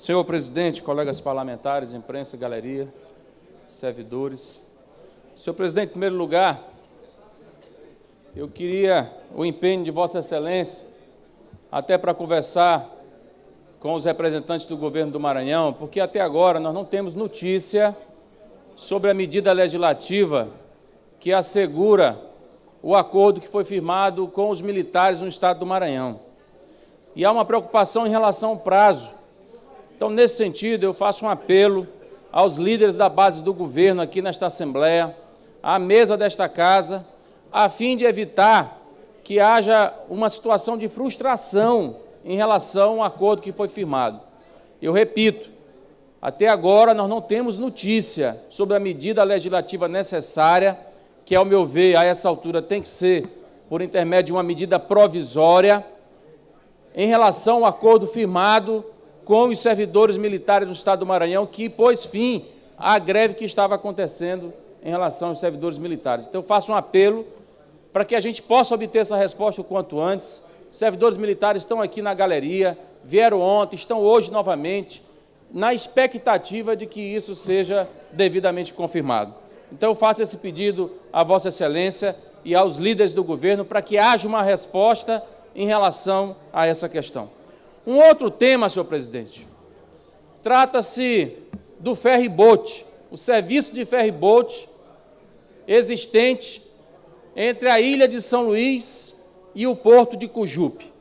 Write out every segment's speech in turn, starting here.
Senhor presidente, colegas parlamentares, imprensa, galeria, servidores. Senhor presidente, em primeiro lugar, eu queria o empenho de Vossa Excelência, até para conversar com os representantes do governo do Maranhão, porque até agora nós não temos notícia sobre a medida legislativa que assegura o acordo que foi firmado com os militares no estado do Maranhão. E há uma preocupação em relação ao prazo. Então, nesse sentido, eu faço um apelo aos líderes da base do governo aqui nesta Assembleia, à mesa desta Casa, a fim de evitar que haja uma situação de frustração em relação ao acordo que foi firmado. Eu repito, até agora nós não temos notícia sobre a medida legislativa necessária, que, ao meu ver, a essa altura tem que ser por intermédio de uma medida provisória, em relação ao acordo firmado com os servidores militares do estado do Maranhão, que pôs fim à greve que estava acontecendo em relação aos servidores militares. Então, eu faço um apelo para que a gente possa obter essa resposta o quanto antes. Os servidores militares estão aqui na galeria, vieram ontem, estão hoje novamente, na expectativa de que isso seja devidamente confirmado. Então, eu faço esse pedido à Vossa Excelência e aos líderes do governo para que haja uma resposta em relação a essa questão. Um outro tema, senhor presidente, trata-se do ferry-boat, o serviço de ferry-boat existente entre a ilha de São Luís e o porto de Cujupe.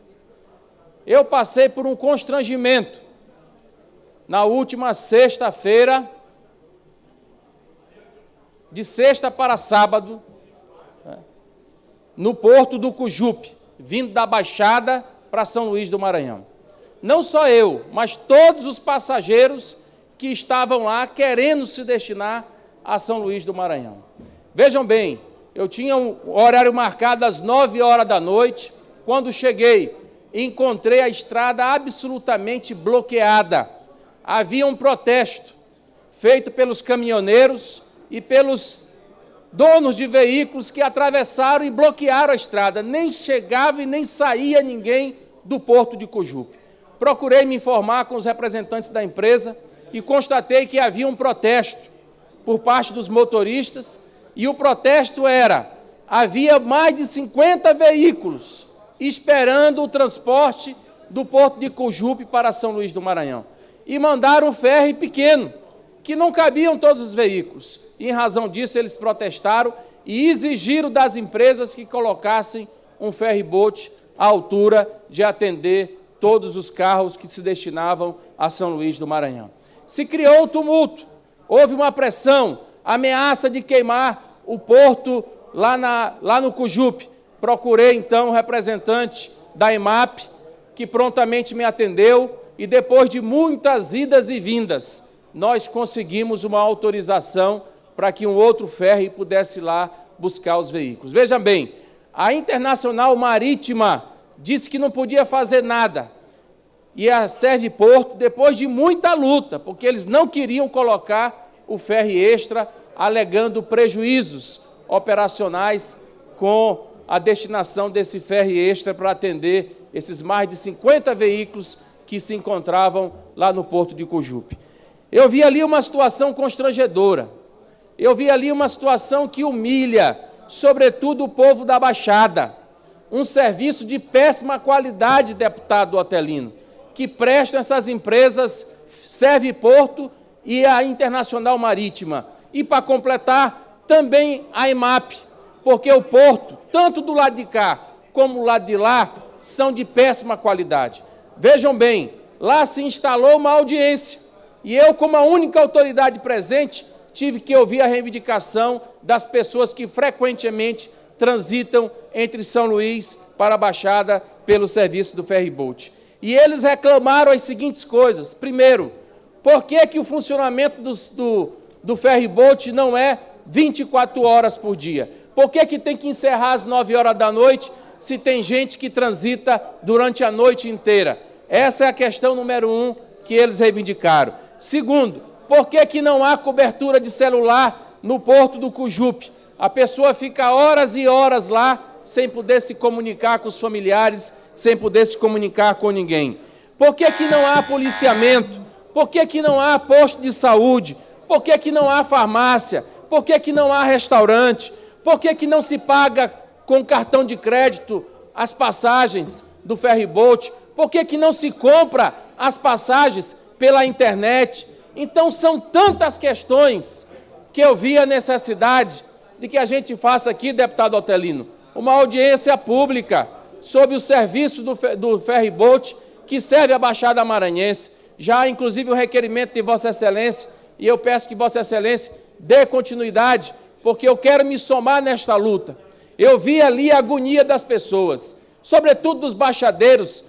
Eu passei por um constrangimento na última sexta-feira, de sexta para sábado, no porto do Cujupe, vindo da Baixada para São Luís do Maranhão. Não só eu, mas todos os passageiros que estavam lá querendo se destinar a São Luís do Maranhão. Vejam bem, eu tinha um horário marcado às 9 horas da noite. Quando cheguei, encontrei a estrada absolutamente bloqueada. Havia um protesto feito pelos caminhoneiros e pelos donos de veículos que atravessaram e bloquearam a estrada. Nem chegava e nem saía ninguém do porto de Cujupe. Procurei me informar com os representantes da empresa e constatei que havia um protesto por parte dos motoristas, e o protesto havia mais de 50 veículos esperando o transporte do porto de Cujupe para São Luís do Maranhão. E mandaram um ferry pequeno, que não cabiam todos os veículos. E, em razão disso, eles protestaram e exigiram das empresas que colocassem um ferry-boat à altura de atender todos os carros que se destinavam a São Luís do Maranhão. Se criou um tumulto, houve uma pressão, ameaça de queimar o porto lá no Cujupe. Procurei, então, o representante da EMAP, que prontamente me atendeu, e depois de muitas idas e vindas, nós conseguimos uma autorização para que um outro ferry pudesse ir lá buscar os veículos. Veja bem, a Internacional Marítima disse que não podia fazer nada. E a Serviporto, depois de muita luta, porque eles não queriam colocar o ferry extra, alegando prejuízos operacionais com a destinação desse ferry extra para atender esses mais de 50 veículos que se encontravam lá no porto de Cujupe. Eu vi ali uma situação constrangedora. Eu vi ali uma situação que humilha, sobretudo, o povo da Baixada. Um serviço de péssima qualidade, deputado Otelino, que prestam essas empresas Serviporto e a Internacional Marítima. E, para completar, também a EMAP, porque o porto, tanto do lado de cá como do lado de lá, são de péssima qualidade. Vejam bem, lá se instalou uma audiência, e eu, como a única autoridade presente, tive que ouvir a reivindicação das pessoas que frequentemente transitam entre São Luís para a Baixada pelo serviço do ferry-boat. E eles reclamaram as seguintes coisas. Primeiro, por que o funcionamento do ferry-boat não é 24 horas por dia? Por que tem que encerrar às 9 horas da noite se tem gente que transita durante a noite inteira? Essa é a questão número 1 que eles reivindicaram. Segundo, por que não há cobertura de celular no porto do Cujupe? A pessoa fica horas e horas lá sem poder se comunicar com os familiares, sem poder se comunicar com ninguém. Por que não há policiamento? Por que que não há posto de saúde? Por que que não há farmácia? Por que que não há restaurante? Por que que não se paga com cartão de crédito as passagens do ferry-boat? Por que que não se compra as passagens pela internet? Então, são tantas questões que eu vi a necessidade de que a gente faça aqui, deputado Otelino, uma audiência pública sobre o serviço do ferry-boat que serve à Baixada Maranhense. Já, inclusive, o requerimento de Vossa Excelência, e eu peço que Vossa Excelência dê continuidade, porque eu quero me somar nesta luta. Eu vi ali a agonia das pessoas, sobretudo dos baixadeiros,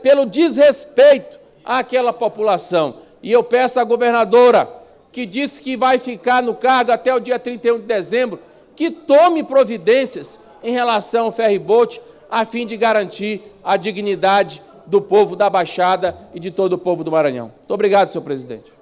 pelo desrespeito àquela população. E eu peço à governadora, que disse que vai ficar no cargo até o dia 31 de dezembro, que tome providências em relação ao ferry-boat, a fim de garantir a dignidade do povo da Baixada e de todo o povo do Maranhão. Muito obrigado, senhor presidente.